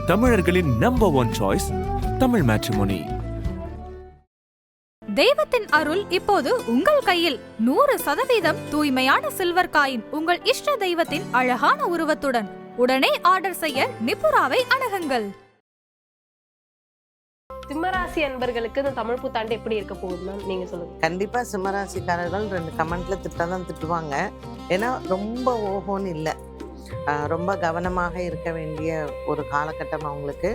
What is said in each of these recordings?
தமிழர்களின் number one choice Tamil matrimony. தெய்வத்தின் அருள் இப்போது உங்கள் கையில். 100% தூய்மையான சில்வர் காயின் உங்கள் இஷ்ட தெய்வத்தின் அழகான உருவத்துடன் உடனே ஆர்டர் செய்ய நிபுராவை அணுகுங்கள். சிம்மராசி அன்பர்களுக்கு இந்த தமிழ் புத்தாண்டு எப்படி இருக்க போகுது மேம், நீங்க சொல்லுங்க. கண்டிப்பா சிம்மராசிக்காரர்கள் 2 கமெண்ட்ல திட்டதான் திட்டுவாங்க. ஏன்னா ரொம்ப ஓஹோன்னு இல்லை, ரொம்ப கவனமாக இருக்க வேண்டிய ஒரு காலகட்டம் அவங்களுக்கு.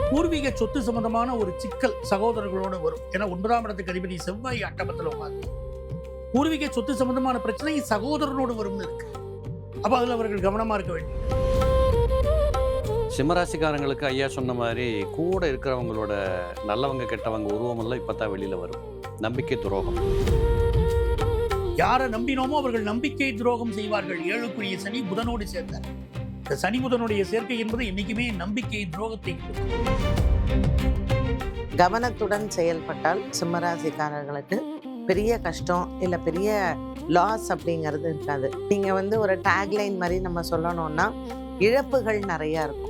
பூர்வீக சொத்து சம்பந்தமான ஒரு சிக்கல் சகோதரர்களோடு வரும். ஏன்னா 9ஆம் இடத்துக்கு அதிபதி செவ்வாய் அட்டமத்தில் உட்காந்து பூர்வீக சொத்து சம்பந்தமான பிரச்சனை சகோதரனோடு வரும்னு இருக்கு. அப்ப அதுல அவர்கள் கவனமா இருக்க வேண்டும். சிம்மராசிக்காரங்களுக்கு ஐயா சொன்ன மாதிரி கூட இருக்கிறவங்களோட நல்லவங்க கெட்டவங்க உருவமெல்லாம் இப்பதான் வெளியில வரும். நம்பிக்கை துரோகம், யாரை நம்பினோமோ அவர்கள் நம்பிக்கை துரோகம் செய்வார்கள். 7க்குரிய சனி புதனோடு சேர்ந்தார். இந்த சனி புதனுடைய சேர்க்கை என்பது என்னைக்குமே நம்பிக்கை துரோகத்தை. கவனத்துடன் செயல்பட்டால் சிம்மராசிக்காரர்களுக்கு பெரிய கஷ்டம் இல்லை பெரிய லாஸ் அப்படிங்கிறது இருக்காது. நீங்க ஒரு டேக்லைன் மாதிரி நம்ம சொல்லணும்னா இழப்புகள் நிறைய இருக்கும்.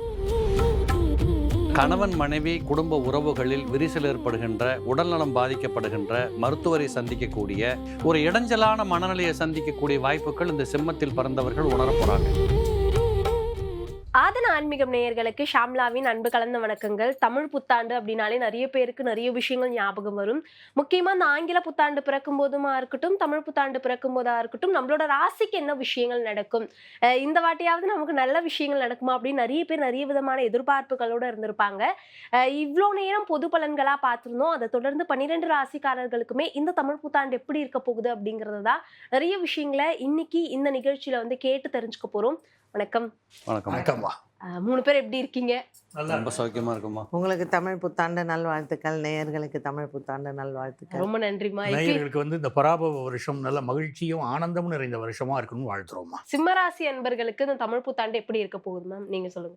கணவன் மனைவி குடும்ப உறவுகளில் விரிசல் ஏற்படுகின்ற, உடல்நலம் பாதிக்கப்படுகின்ற, மருத்துவரை சந்திக்கக்கூடிய ஒரு இடைஞ்சலான மனநிலையை சந்திக்கக்கூடிய வாய்ப்புகள் இந்த சிம்மத்தில் பிறந்தவர்கள் உணர போறாங்க. ஆதன ஆன்மீகம் நேயர்களுக்கு ஷாம்லாவின் அன்பு கலந்த வணக்கங்கள். தமிழ் புத்தாண்டு அப்படின்னாலே நிறைய பேருக்கு நிறைய விஷயங்கள் ஞாபகம் வரும். முக்கியமா இந்த ஆங்கில புத்தாண்டு பிறக்கும் போதுமா இருக்கட்டும், தமிழ் புத்தாண்டு பிறக்கும் போதா இருக்கட்டும், நம்மளோட ராசிக்கு என்ன விஷயங்கள் நடக்கும், இந்த வாட்டியாவது நமக்கு நல்ல விஷயங்கள் நடக்குமா அப்படின்னு நிறைய பேர் நிறைய விதமான எதிர்பார்ப்புகளோட இருந்திருப்பாங்க. இவ்வளோ நேரம் பொது பலன்களா பார்த்துருந்தோம். அதை தொடர்ந்து 12 ராசிக்காரர்களுக்குமே இந்த தமிழ் புத்தாண்டு எப்படி இருக்க போகுது அப்படிங்கிறது தான் நிறைய விஷயங்களை இன்னைக்கு இந்த நிகழ்ச்சியில கேட்டு தெரிஞ்சுக்க போறோம். வணக்கம். வணக்கம். 3 பேர் எப்படி இருக்கீங்க? ரொம்ப சௌக்கியமா இருக்குமா. உங்களுக்கு தமிழ் புத்தாண்டு நல்வாழ்த்துக்கள். நேயர்களுக்கு தமிழ் புத்தாண்டு நல்வாழ்த்துக்கள். ரொம்ப நன்றிமா. நேயர்களுக்கு இந்த பராபவ வருஷம் நல்ல மகிழ்ச்சியும் ஆனந்தமும் நிறைந்த வருஷமா இருக்கணும்னு வாழ்த்துறோமா. சிம்மராசி அன்பர்களுக்கு இந்த தமிழ் புத்தாண்டு எப்படி இருக்க போகுது மேம், நீங்க சொல்லுங்க.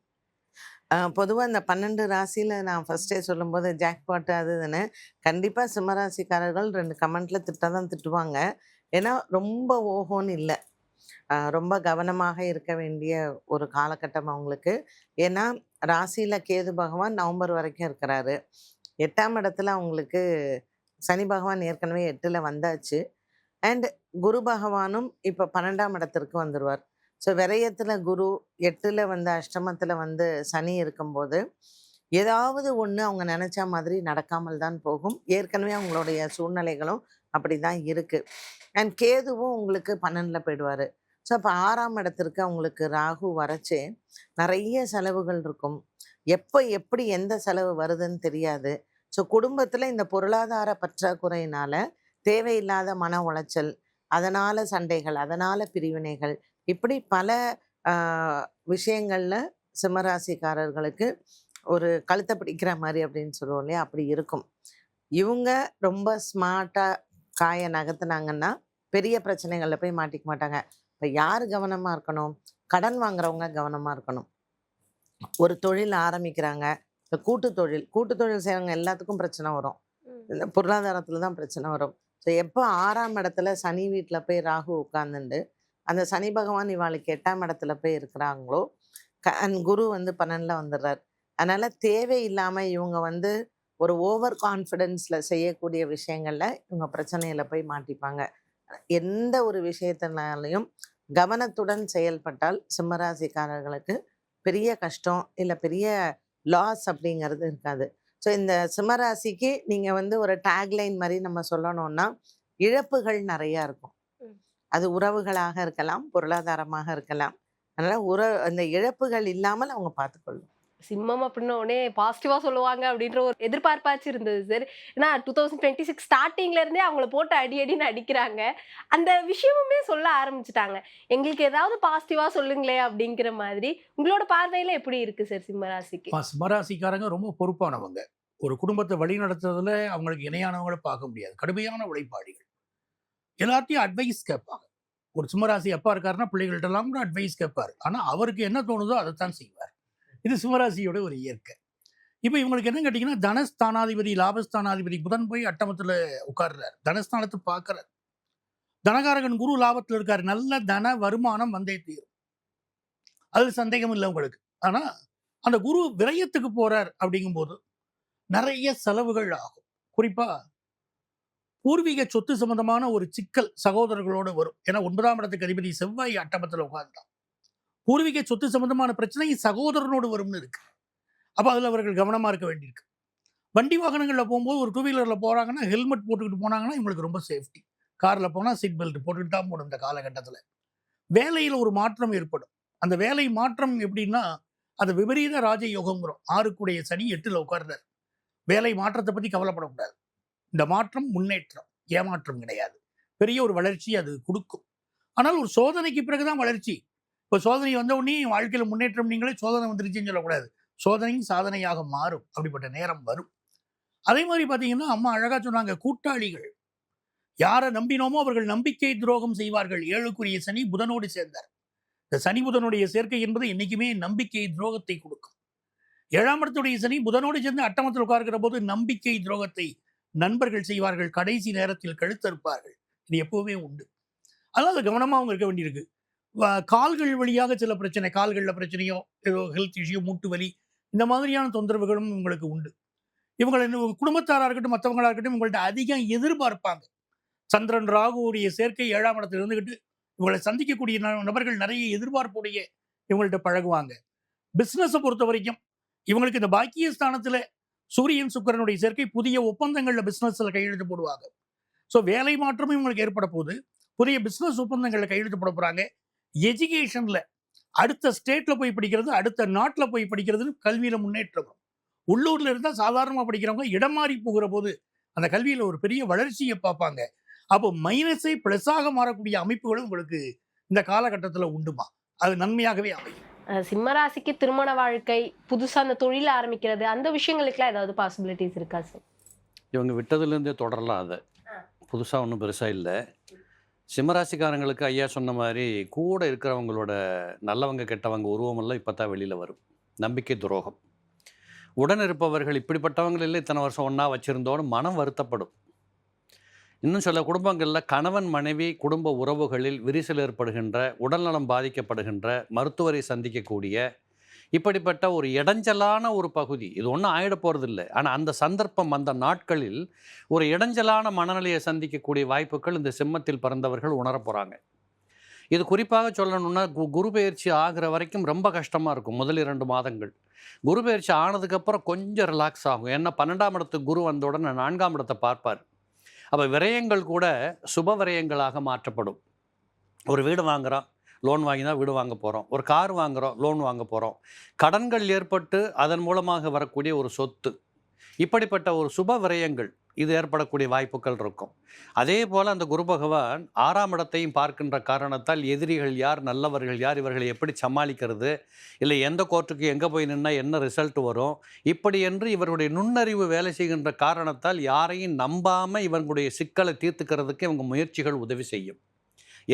பொதுவாக இந்த 12 ராசியில் நான் ஃபர்ஸ்டே சொல்லும்போது ஜாக்பாட்டு அதுன்னு கண்டிப்பாக சிம்மராசிக்காரர்கள் 2 கமெண்ட்ல திட்டதான் திட்டுவாங்க. ஏன்னா ரொம்ப ஓஹோன்னு இல்லை, ரொம்ப கவனமாக இருக்க வேண்டிய ஒரு காலகட்டம் அவங்களுக்கு. ஏன்னா ராசியில் கேது பகவான் நவம்பர் வரைக்கும் இருக்கிறாரு. 8ஆம் இடத்துல அவங்களுக்கு சனி பகவான் ஏற்கனவே 8ல் வந்தாச்சு. அண்ட் குரு பகவானும் இப்போ 12ஆம் இடத்திற்கு வந்துடுவார். ஸோ விரயத்தில் குரு, 8ல் அஷ்டமத்தில் சனி இருக்கும்போது ஏதாவது ஒன்று அவங்க நினச்ச மாதிரி நடக்காமல் தான் போகும். ஏற்கனவே அவங்களுடைய சூழ்நிலைகளும் அப்படி தான் இருக்குது. அண்ட் கேதுவும் உங்களுக்கு 12ல் போயிடுவார். ஸோ அப்போ 6ஆம் இடத்திற்கு அவங்களுக்கு ராகு வரைச்சே நிறைய செலவுகள் இருக்கும். எப்போ எப்படி எந்த செலவு வருதுன்னு தெரியாது. ஸோ குடும்பத்தில் இந்த பொருளாதார பற்றாக்குறையினால் தேவையில்லாத மன உளைச்சல், அதனால் சண்டைகள், அதனால் பிரிவினைகள், இப்படி பல விஷயங்களில் சிம்மராசிக்காரர்களுக்கு ஒரு கழுத்தை பிடிக்கிற மாதிரி அப்படின்னு சொல்லுவோம் இல்லையா, அப்படி இருக்கும். இவங்க ரொம்ப ஸ்மார்ட்டாக காயை நகர்த்துனாங்கன்னா பெரிய பிரச்சனைகளில் போய் மாட்டிக்க மாட்டாங்க. இப்போ யார் கவனமாக இருக்கணும்? கடன் வாங்குறவங்க கவனமாக இருக்கணும். ஒரு தொழில் ஆரம்பிக்கிறாங்க, இப்போ கூட்டு தொழில் செய்கிறவங்க எல்லாத்துக்கும் பிரச்சனை வரும். இந்த பொருளாதாரத்தில் தான் பிரச்சனை வரும். ஸோ எப்போ 6ஆம் இடத்துல சனி வீட்டில் போய் ராகு உட்காந்துண்டு அந்த சனி பகவான் இவாளுக்கு 8ஆம் இடத்துல போய் இருக்கிறாங்களோ, குரு 12ல் வந்துடுறார். அதனால் தேவையில்லாமல் இவங்க ஒரு ஓவர் கான்ஃபிடென்ஸில் செய்யக்கூடிய விஷயங்களில் இவங்க பிரச்சனையில் போய் மாட்டிப்பாங்க. எந்த ஒரு விஷயத்தினாலையும் கவனத்துடன் செயல்பட்டால் சிம்மராசிக்காரர்களுக்கு பெரிய கஷ்டம் இல்லை பெரிய லாஸ் அப்படிங்கிறது இருக்காது. ஸோ இந்த சிம்மராசிக்கு நீங்கள் ஒரு டேக்லைன் மாதிரி நம்ம சொல்லணும்னா இழப்புகள் நிறையா இருக்கும். அது உறவுகளாக இருக்கலாம், பொருளாதாரமாக இருக்கலாம். அதனால் அந்த இழப்புகள் இல்லாமல் அவங்க பார்த்துக்கொள்ளும். சிம்மம் அப்படின்ன உடனே பாசிட்டிவா சொல்லுவாங்க அப்படின்ற ஒரு எதிர்பார்ப்பாச்சு இருந்தது சார். ஏன்னா 2026 ஸ்டார்டிங்ல இருந்தே அவங்கள போட்டு அடின்னு அடிக்கிறாங்க. அந்த விஷயமுமே சொல்ல ஆரம்பிச்சுட்டாங்க. எங்களுக்கு ஏதாவது பாசிட்டிவா சொல்லுங்களே அப்படிங்கிற மாதிரி. உங்களோட பார்வையில எப்படி இருக்கு சார் சிம்மராசிக்கு? சிம்மராசிக்காரங்க ரொம்ப பொறுப்பானவங்க. ஒரு குடும்பத்தை வழி நடத்துறதுல அவங்களுக்கு இணையானவங்களை பார்க்க முடியாது. கடுமையான உழைப்பாளிகள். எல்லாத்தையும் அட்வைஸ் கேட்பாங்க. ஒரு சிம்மராசி அப்பா இருக்காருன்னா பிள்ளைகள்ட்ட எல்லாம் கூட அட்வைஸ் கேட்பாரு. ஆனா அவருக்கு என்ன தோணுதோ அதைத்தான் செய்வார். இது சிம்மராசியோட ஒரு இயற்கை. இப்போ இவங்களுக்கு என்ன கேட்டிங்கன்னா, தனஸ்தானாதிபதி லாபஸ்தானாதிபதி புதன் போய் அட்டமத்தில் உட்கார்றார். தனஸ்தானத்தை பார்க்குறார். தனகாரகன் குரு லாபத்தில் இருக்காரு. நல்ல தன வருமானம் வந்தே தீரும், அது சந்தேகம் இல்லை உங்களுக்கு. ஆனால் அந்த குரு விரயத்துக்கு போறார் அப்படிங்கும்போது நிறைய செலவுகள் ஆகும். குறிப்பா பூர்வீக சொத்து சம்பந்தமான ஒரு சிக்கல் சகோதரர்களோடு வரும். ஏன்னா 9ஆம் இடத்துக்கு அதிபதி செவ்வாய் அட்டமத்தில் உட்கார்ந்தான். பூர்வீக சொத்து சம்பந்தமான பிரச்சனை சகோதரனோடு வரும்னு இருக்கு. அப்போ அதில் அவர்கள் கவனமா இருக்க வேண்டியிருக்கு. வண்டி வாகனங்களில் போகும்போது ஒரு 2 வீலரில் போறாங்கன்னா ஹெல்மெட் போட்டுக்கிட்டு போனாங்கன்னா இவங்களுக்கு ரொம்ப சேஃப்டி. காரில் போனால் சீட் பெல்ட் போட்டுக்கிட்டு தான் போகணும். இந்த காலகட்டத்தில் வேலையில் ஒரு மாற்றம் ஏற்படும். அந்த வேலை மாற்றம் எப்படின்னா அது விபரீத ராஜயோகங்கிறோம். 6 சனி 8ல் உட்கார்றார். வேலை மாற்றத்தை பற்றி கவலைப்படக்கூடாது. இந்த மாற்றம் முன்னேற்றம், ஏமாற்றம் கிடையாது. பெரிய ஒரு வளர்ச்சி அது கொடுக்கும். ஆனால் ஒரு சோதனைக்கு பிறகுதான் வளர்ச்சி. இப்போ சோதனை வந்த உடனே வாழ்க்கையில் முன்னேற்றம் நீங்களே சோதனை வந்துருச்சுன்னு சொல்லக்கூடாது. சோதனையும் சாதனையாக மாறும். அப்படிப்பட்ட நேரம் வரும். அதே மாதிரி பார்த்தீங்கன்னா அம்மா அழகா சொன்னாங்க, கூட்டாளிகள் யாரை நம்பினோமோ அவர்கள் நம்பிக்கை துரோகம் செய்வார்கள். 7க்குரிய சனி புதனோடு சேர்ந்தார். இந்த சனி புதனுடைய சேர்க்கை என்பது என்னைக்குமே நம்பிக்கை துரோகத்தை கொடுக்கும். 7ஆம் இடத்துடைய சனி புதனோடு சேர்ந்து அட்டமத்தில் உட்கார்கிற போது நம்பிக்கை துரோகத்தை நண்பர்கள் செய்வார்கள். கடைசி நேரத்தில் கழுத்தறுப்பார்கள். இது எப்பவுமே உண்டு. அதனால கவனமாக அவங்க இருக்க வேண்டியிருக்கு. கால்கள் வழியாக சில பிரச்சனை, கால்களில் பிரச்சனையோ ஏதோ ஹெல்த் இஷ்யூ, மூட்டு வலி, இந்த மாதிரியான தொந்தரவுகளும் உங்களுக்கு உண்டு. இவங்களை குடும்பத்தாராக இருக்கட்டும் மற்றவங்களா இருக்கட்டும் இவங்கள்ட்ட அதிகம் எதிர்பார்ப்பாங்க. சந்திரன் ராகுவுடைய சேர்க்கை 7ஆம் இடத்துல இருந்துகிட்டு இவங்களை சந்திக்கக்கூடிய நபர்கள் நிறைய எதிர்பார்ப்புடைய இவங்கள்ட்ட பழகுவாங்க. பிஸ்னஸை பொறுத்த வரைக்கும் இவங்களுக்கு இந்த பாக்கிய ஸ்தானத்தில் சூரியன் சுக்கிரனுடைய சேர்க்கை புதிய ஒப்பந்தங்களில் பிஸ்னஸில் கையெழுத்து போடுவாங்க. ஸோ வேலை மாற்றமும் இவங்களுக்கு ஏற்பட போகுது. புதிய பிஸ்னஸ் ஒப்பந்தங்களில் கையெழுத்து போட போகிறாங்க. எஜுகேஷனில் அடுத்த ஸ்டேட்டில் போய் படிக்கிறது, அடுத்த நாட்டில் போய் படிக்கிறதுன்னு கல்வியில் முன்னேற்றம். உள்ளூரில் இருந்தால் சாதாரணமாக படிக்கிறவங்க இடம் மாறி போகிற போது அந்த கல்வியில் ஒரு பெரிய வளர்ச்சியை பார்ப்பாங்க. அப்போ மைனஸை ப்ளஸ்ஸாக மாறக்கூடிய அமைப்புகளும் உங்களுக்கு இந்த காலகட்டத்தில் உண்டுமா? அது நன்மையாகவே அமையும். சிம்மராசிக்கு திருமண வாழ்க்கை, புதுசா அந்த தொழில் ஆரம்பிக்கிறது, அந்த விஷயங்களுக்குலாம் ஏதாவது பாசிபிலிட்டிஸ் இருக்கா சார்? இவங்க விட்டதுலேருந்தே தொடரலாம். அதை புதுசாக ஒன்றும் பெருசாக இல்லை. சிம்மராசிக்காரங்களுக்கு ஐயா சொன்ன மாதிரி கூட இருக்கிறவங்களோட நல்லவங்க கெட்டவங்க உருவமெல்லாம் இப்போ தான் வெளியில் வரும். நம்பிக்கை துரோகம். உடன் இருப்பவர்கள் இப்படிப்பட்டவங்களில் இத்தனை வருஷம் ஒன்றா வச்சுருந்தோன்னு மனம் வருத்தப்படும். இன்னும் சில குடும்பங்களில் கணவன் மனைவி குடும்ப உறவுகளில் விரிசல் ஏற்படுகின்ற, உடல்நலம் பாதிக்கப்படுகின்ற, மருத்துவரை சந்திக்கக்கூடிய இப்படிப்பட்ட ஒரு இடைஞ்சலான ஒரு பகுதி. இது ஒன்றும் ஆகிட போகிறதில்லை. ஆனால் அந்த சந்தர்ப்பம், அந்த நாட்களில் ஒரு இடைஞ்சலான மனநிலையை சந்திக்கக்கூடிய வாய்ப்புகள் இந்த சிம்மத்தில் பிறந்தவர்கள் உணர போகிறாங்க. இது குறிப்பாக சொல்லணும்னா குரு பெயர்ச்சி ஆகிற வரைக்கும் ரொம்ப கஷ்டமாக இருக்கும். முதல் 2 மாதங்கள். குரு பெயர்ச்சி ஆனதுக்கப்புறம் கொஞ்சம் ரிலாக்ஸ் ஆகும். ஏன்னா 12ஆம் இடத்துக்கு குரு வந்த உடனே 4ஆம் இடத்தை பார்ப்பார். அப்போ விரயங்கள் கூட சுப விரயங்களாக மாற்றப்படும். ஒரு வீடு வாங்குகிறோம், லோன் வாங்கி தான் வீடு வாங்க போகிறோம். ஒரு கார் வாங்குகிறோம், லோன் வாங்க போகிறோம். கடன்கள் ஏற்பட்டு அதன் மூலமாக வரக்கூடிய ஒரு சொத்து, இப்படிப்பட்ட ஒரு சுப விரயங்கள் இது ஏற்படக்கூடிய வாய்ப்புகள் இருக்கும். அதே போல் அந்த குரு பகவான் 6ஆம் இடத்தையும் பார்க்கின்ற காரணத்தால் எதிரிகள் யார், நல்லவர்கள் யார், இவர்களை எப்படி சமாளிக்கிறது, இல்லை எந்த கோர்ட்டுக்கு எங்கே போய் நின்னால் என்ன ரிசல்ட் வரும், இப்படி என்று இவர்களுடைய நுண்ணறிவு வேலை செய்கின்ற காரணத்தால் யாரையும் நம்பாமல் இவர்களுடைய சிக்கலை தீர்த்துக்கிறதுக்கு இவங்க முயற்சிகள் உதவி செய்யும்.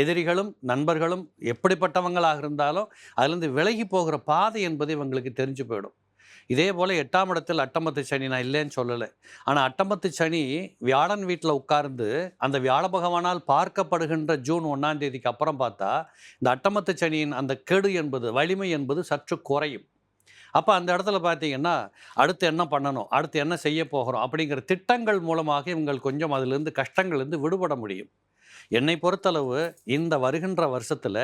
எதிரிகளும் நண்பர்களும் எப்படிப்பட்டவங்களாக இருந்தாலும் அதுலேருந்து விலகி போகிற பாதை என்பது இவங்களுக்கு தெரிஞ்சு போயிடும். இதே போல் 8ஆம் இடத்தில் அட்டமத்து சனி, நான் இல்லைன்னு சொல்லலை, ஆனால் அட்டமத்து சனி வியாழன் வீட்டில் உட்கார்ந்து அந்த வியாழ பகவானால் பார்க்கப்படுகின்ற ஜூன் 1ஆம் தேதிக்கு அப்புறம் பார்த்தா இந்த அட்டமத்து சனியின் அந்த கெடு என்பது, வலிமை என்பது சற்று குறையும். அப்போ அந்த இடத்துல பார்த்தீங்கன்னா அடுத்து என்ன பண்ணணும், அடுத்து என்ன செய்ய போகிறோம் அப்படிங்கிற திட்டங்கள் மூலமாக இவங்கள் கொஞ்சம் அதிலிருந்து கஷ்டங்கள்லேருந்து விடுபட முடியும். என்னை பொறுத்தளவு இந்த வருகின்ற வருஷத்தில்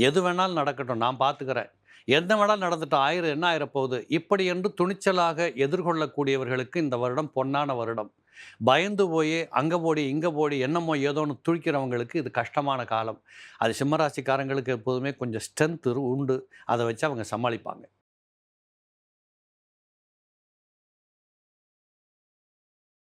எது வேணாலும் நடக்கட்டும், நான் பார்த்துக்கிறேன், எந்த வேணாலும் நடந்துட்டோம், என்ன ஆயிரப்போகுது, இப்படி என்று துணிச்சலாக எதிர்கொள்ளக்கூடியவர்களுக்கு இந்த வருடம் பொன்னான வருடம். பயந்து போய் அங்கே போடி இங்கே போடி என்னமோ ஏதோன்னு துடிக்கிறவங்களுக்கு இது கஷ்டமான காலம். அது சிம்மராசிக்காரங்களுக்கு எப்போதுமே கொஞ்சம் ஸ்ட்ரென்த் உண்டு. அதை வச்சு அவங்க சமாளிப்பாங்க.